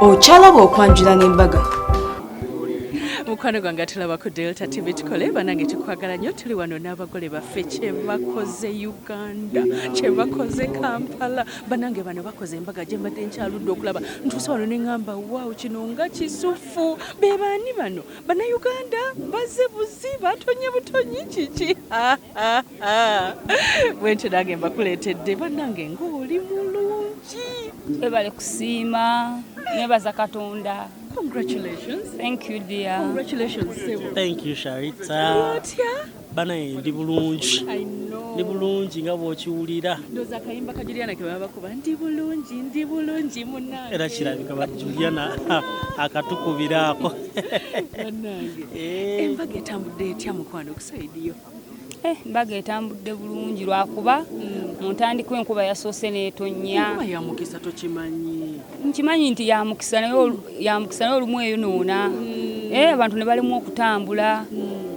Okyalaba okwanjula n'embaga. Mukwano gwange tulaba ku Delta TV tukole banange tukwagala nnyo tuli wano n'abagole baffe kye bakoze Uganda kye bakoze Kampala banange bano bakoze embaga gye mbadde nkyaludde okulaba ntuuse wano ne ŋŋamba waawo kino nga kisufu be baani bano Bannayuganda bazze buzi batonye butonyi kiki bwentyo nange mbakuleetedde bannange ng'oli mulungi ebale kusiima nebaza Katonda. Congratulations. Thank you, dear. Congratulations, Sebo. Thank you, Sharita. What, yeah? Bana ndi bulungi. I know. Ndi bulungi nga bw'okiwulira. Ndoza kayimba ka Juliana ke baba bakuba ndi bulungi munnange. Era kirabika ba Juliana akatukubiraako. Munnange. Embaga etambudde etya mukwano okusaidiyo? Embaga etambudde bulungi lwakuba mu ntandikwa enkuba yasoose n'etonnya. Enkuba ya mukisa tokimanyi. Nkimanyi nti ya mukisa naye olumu eyonoona. Abantu ne balimu okutambula.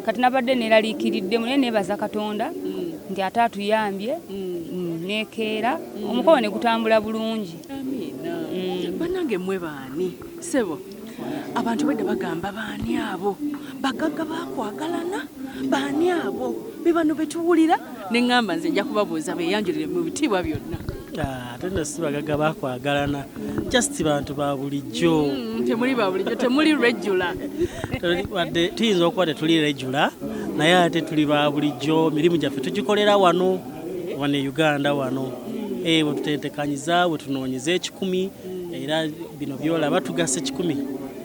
Kati nabadde neeraliikiriddemu naye neebaza Katonda nti ate atuyambye neekeera omukolo ne gutambula bulungi. Amiina. Bannange mmwe baani? Sebo, abantu bedda bagamba baani abo? Bagagga bakwagalana? Baani abo? Be bano betuwulira ne ŋŋamba nze nja kubabuuza beeyanjulire mu bitiibwa byonna. Tenda si bagagga bakwagalana. Just bantu ba bulijjo. Temuli ba bulijjo, temuli regular. Wadde tuyinza okuba tetuli regular naye ate tuli ba bulijjo mirimu gyaffe tugikolera wano e Uganda wano. Bwe tutetekanyiza bwe tunoonyeza 10 era bino byolaba tugasa 10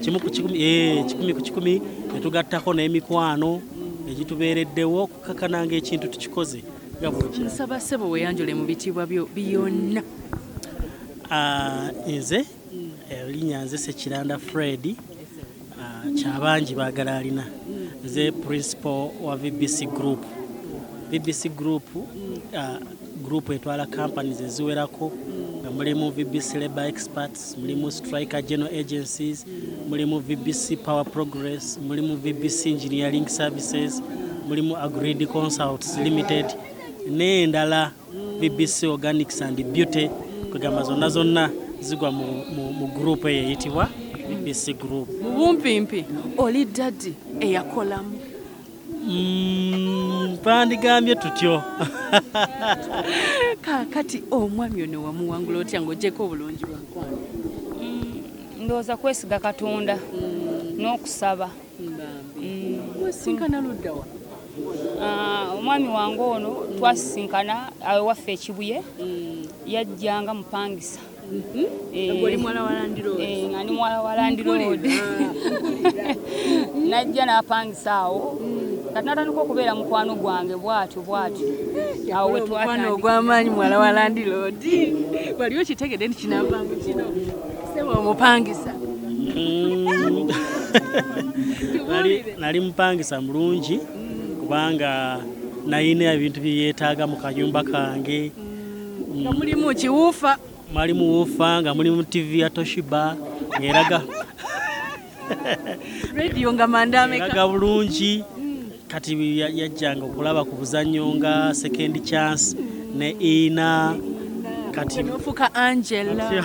kimu ku 10 10 ku 10 ne tugattako n'emikwano egitubeereddewo okukakananga ekintu tukikoze. Nsaba Sebo weeyanjule mu bitiibwa byo byonna. Nze erinnya nze Ssekiranda Fred kyabangi baagala alina. Nze principal wa VBC Group. VBC Group group etwala companies eziwerako nga mulimu VBC Labor Experts, mulimu Striker General Agencies, mulimu VBC Power Progress, mulimu VBC Engineering Services, mulimu Agreed Consults Limited n'endala VBC Organics and Beauty kugamba zonna zigwa mu group eyitibwa VBC Group. Mubumpimpi oli daddy eyakolamu. Pandigambye tutyo. Kati omwami ono wamuwangula otya ng'ogyeko obulungi bwa mukwano? Ndowooza kwesiga Katonda n'okusaba. Mwesinkana ludda wa? Omwami wange ono twasisinkana awaffe ekibuye yajjanga mupangisa. Oli mwala wa Land Road? Nga ndi mwala wa Land Road. Najja n'apangisa awo. Kati natandika okubeera mukwano gwange bwatyo. Awo we twatandika. Mukwano ogw'amaanyi mwala wa Land Road. Wali okitegedde nti kinavanga kino? Sebo omupangisa. Nali mupangisa mulungi kubanga nayina ebintu bye yeetaaga mu kayumba kange. Nga mulimu kiwuufa. Mwalimu wuufa nga mulimu TV ya Toshiba ng'eraga radio nga mandameka. Eraga bulungi. Kati yajjanga okulaba ku buzannyo nga Second Chance ne Ina. Kati nofuka Angela.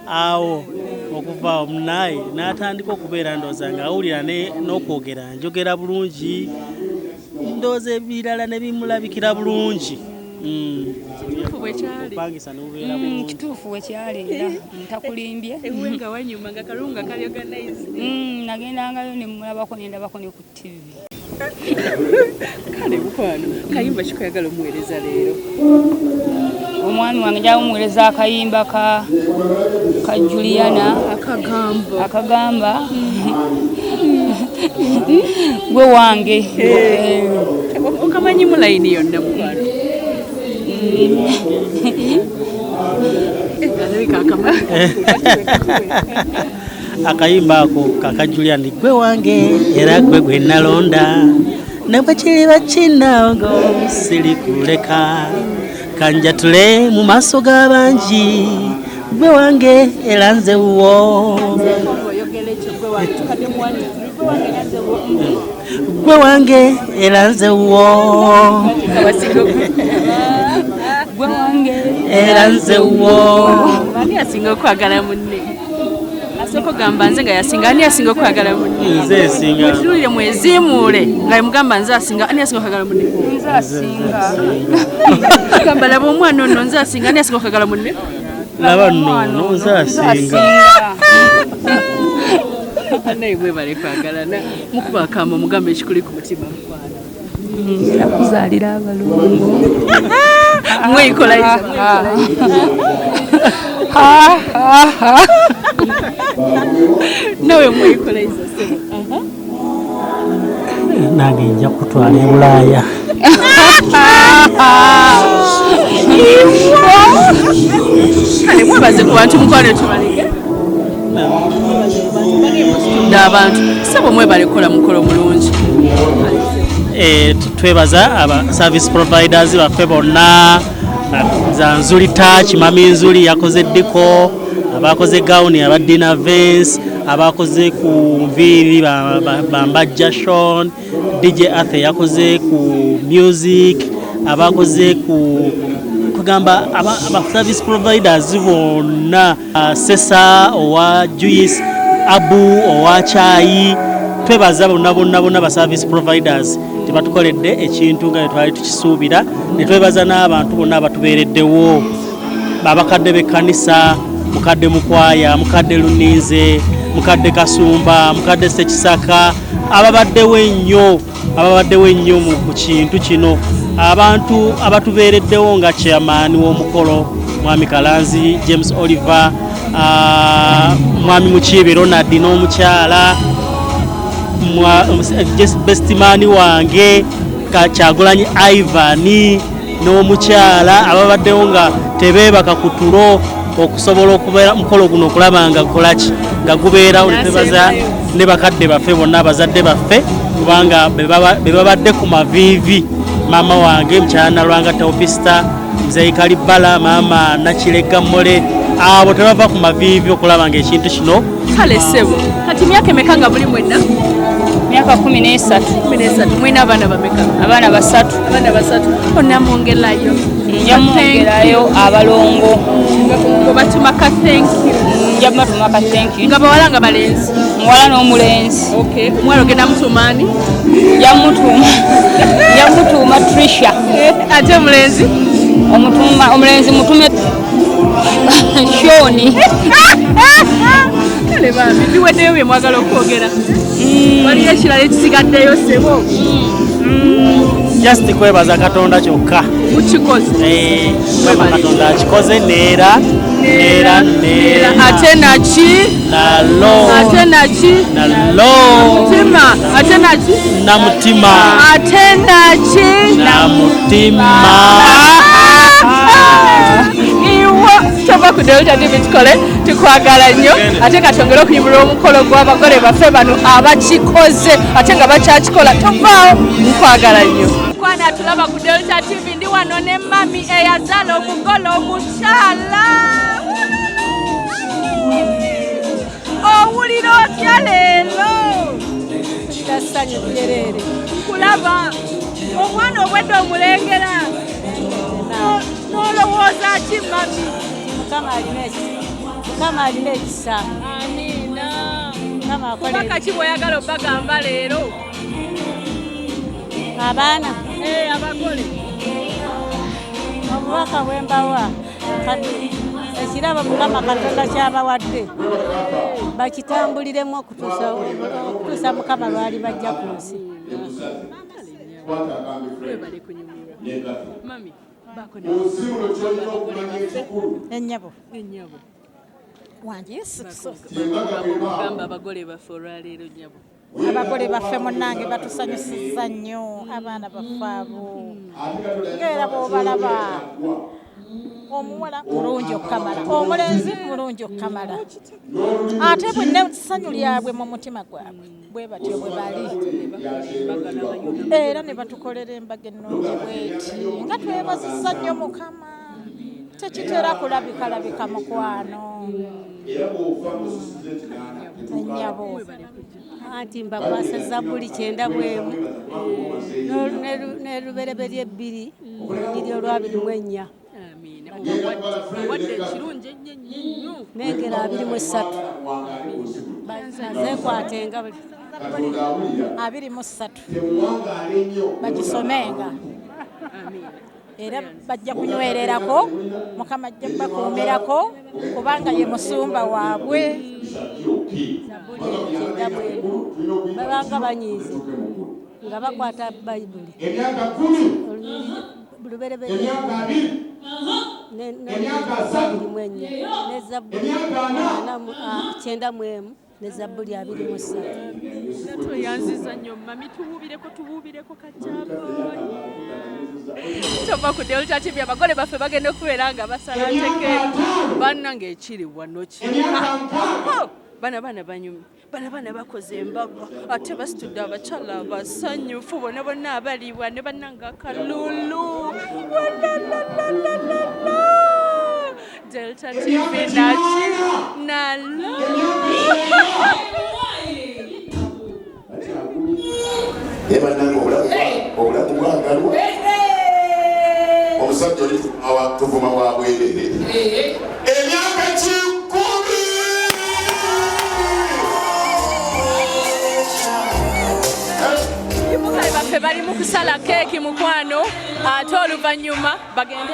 Awo okuva omunaye n'atandika okubeera ndooza nga awulira n'okwogera njogera bulungi ndooza ebirala ne bimulabikira bulungi. Kituufu bwe kyali. Pangisa n'obeera bulungi. Kituufu bwe kyali era ntakulimbye. Ewenga wanyuma nga kalunga kali organize. Nagendangayo ne mulabako nendabako ne ku TV. Kale mukwano kayimba kikoyagala omuweereza leero? Omwami wange njagala omuweereza akayimba ka Juliana akagamba gwe wange. Okamanyi mu layini yonna mukwano? Akayimba ako kaka Juliana gwe wange era gwe nalonda ne bwe kiri bakinago sirikuleka kanjatule mu maaso g'abangi gwe wange era nze wo gwe wange era nze wo gwe wange era nzewo. Ani asinga okwagala munne? Asoko gamba nze nga yasinga, ani asinga okwagala munne? Nze singa. Tulire mwezimuule nga mugamba nze asinga, ani asinga okwagala munne? Nze asinga. Gamba laba omwana ono nze asinga, ani asinga okwagala munne? Laba nno nze asinga. Naye bwe bale kwagalana mukuba akamba mugambe ekikuli ku mutima mukwano. Nakuzaalira abalongo. Mwekolayiza. Nawe mwekolayiza sebo. Nange nja kutwala e Bulaaya. Kale mwebaze ku bantu mukwano tubaleke. Abantu sabo mwebale kola mukolo mulungi. Twebaza aba service providers baffe bonna, za Nzulita Kimami Nzuli yakoze diko, abakoze gown aba Dina Vance, abakoze ku nviiri Bambajja Sean, DJ Athe yakoze ku music, abakoze ku kugamba aba service providers bonna, Sesa owa juice, Abu owa chai, twebaza bonna ba service providers tebatukoledde ekintu nga twali tukisuubira, ne twebaza n'abantu bonna abatubeereddewo, babakadde b'ekkanisa, mukadde Mukwaya, mukadde Luninze, mukadde Kasumba, mukadde Ssekisaka, ababaddewo ennyo mu kintu kino, abantu abatubeereddewo nga chairman w'omukolo Mwami Kalanzi James Oliver, Mwami Mukiibe Ronald n'omukyala, bestimani wange Kyagulanyi Ivan n'omukyala, ababaddewo nga tebeebaka ku tulo okusobola okubeera mukolo guno okulaba nga kolaki nga gubeerawo. Nebaza ne bakadde baffe bonna, abazadde baffe, kubanga be babadde ku maviivi, maama wange mukyala Nalwanga Teopista, Mzee Kalibala, maama Nakiregga Mole, abo tebava ku maviivi okulaba nga ekintu kino. Kale sebo, kati myaka emeka nga buli mwenna? Myaka 13. 13. Mwina abaana bameka? Abaana 3. Abaana 3. Onamwongerayo? Njamwongerayo abalongo. Obatuma ka thank you? Njabatuma ka thank you. Nga bawala nga balenzi? Muwala n'omulenzi. Okay. Omwala ogenda mutumaani? Yamutuma Trisha. Ate omulenzi? Omulenzi mutume Shoni. Kale bambi biweddeyo bye mwagala okwogera. Waliyo ekirala ekisigaddeyo sebo? Just kwebaza Katonda kyokka. Mukikoze? Katonda akikoze neera. Ate naki? Nalo. Ate naki? Nalo. Mutima. Ate naki? Na mutima. Ate naki? Na mutima. Tova ku Delta TV tukole tukwagala nnyo, ate katongera okuyimirira omukolo gw'abagole baffe bano abakikoze ate nga bakyakikola. Tovaawo, nkwagala nnyo. Kwana tulaba ku Delta TV, ndi wano ne mami eyazaala omugole omukyala. Owulira otya leero? Tassanyu byereere. Kulaba omwana obwedde omulengera. Nolowooza ki mami? Mukama alina ekisa. Amiina. Kubaka ki bw'oyagala obagamba leero? Abaana abagole. Obubaka bwe mbawa kati ekirabo Mukama Katonda ky'abawadde bakitambuliremu okutuusa Mukama lwali bajja ku nsi. Mami. Ennyabo wange gamba abagole baffe olwaleero nnyabo. Abagole baffe munnange batusanyusizza nnyo, abaana baffe abo ng'era bw'obalaba, omuwala mulungi okukamala, omulenzi mulungi okukamala, ate bwenna essanyu lyabwe mu mutima gwabwe bwe batyo bwe bali, era ne batukolera embaga ennungi bweti nga twebazizza nnyo Mukama. Tekitera kulabika mukwano. Ennyabo anti mbakwasa Zabbuli 9 bwemu ne lubereberye 2 oluliri olwabiri mu ennya. wadde ekirungi ennyo nengera 23 bazekwatenga 23 bagisomenga era bajja kunywererako mukama ajja bakuumirako kubanga ye musumba waabwe babanga banyiize nga bakwata bayibuli lubereberye mwenye nezabbuli 9 ne zabbuli 23 tweyanziza nnyo mami tubuubireko kajjaba tova ku Delta TV abagole baffe bagenda okubeera nga basala tekeetu bannange ekiri wano bana banyumi bana bakoze embaga ate basitudde abakyala abasanyufu bonna abaliwa ne bannanga akalulu Delta TV naki nalo obulamu bwangalwa omusajja oli tuvuma wa bwerere emyaka 10 mukale baffe bali mu kusala keeki mukwano ate oluvannyuma bagende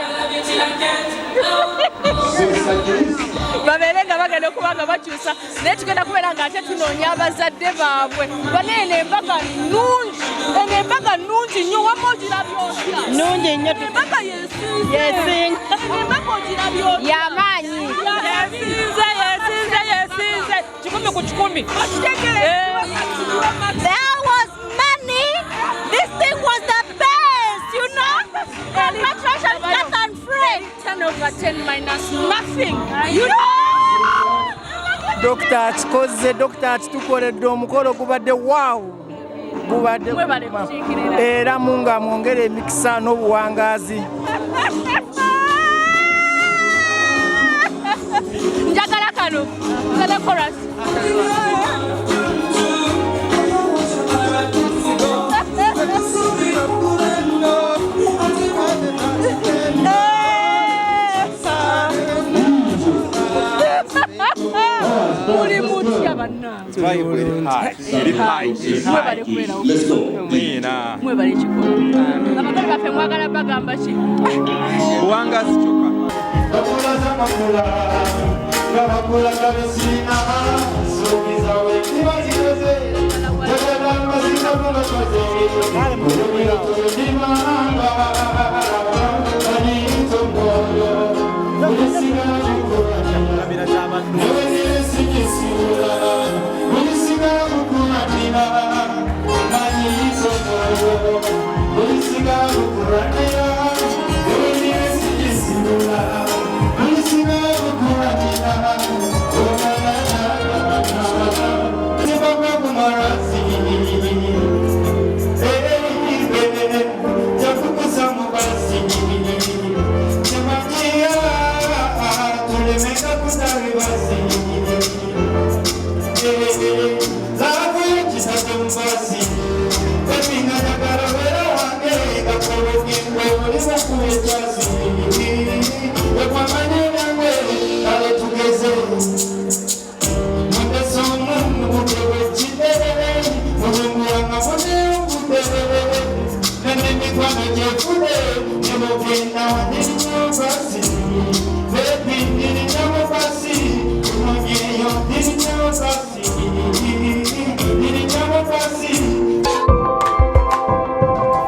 babeere nga bagenda okuba nga bakyusa naye tugenda kubeera nga ate tunoonya abazadde baabwe bane eno embaga nnungi nnyo wamma ogirabye otya nungi nnyo embaga yesinze embaga ogirabye otya yamaanyi yesinze 10 ku 10 There was money. This thing was the best, you know. Congratulations, Captain Fred. 10 over 10 minus nothing, you know. Dr. Achikoze, Dr. Achitukoledde omukolo gubadde wow. Gubadde era munga mwongere emikisa n'obuwangaazi. Njagala kano, njagala chorus. Muli mutya bannange. Mwebale ekikolo. Abagole baffe mwagala bagamba ki? Buwangazi kyokka.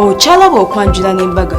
Okyalaba okwanjula n'embaga.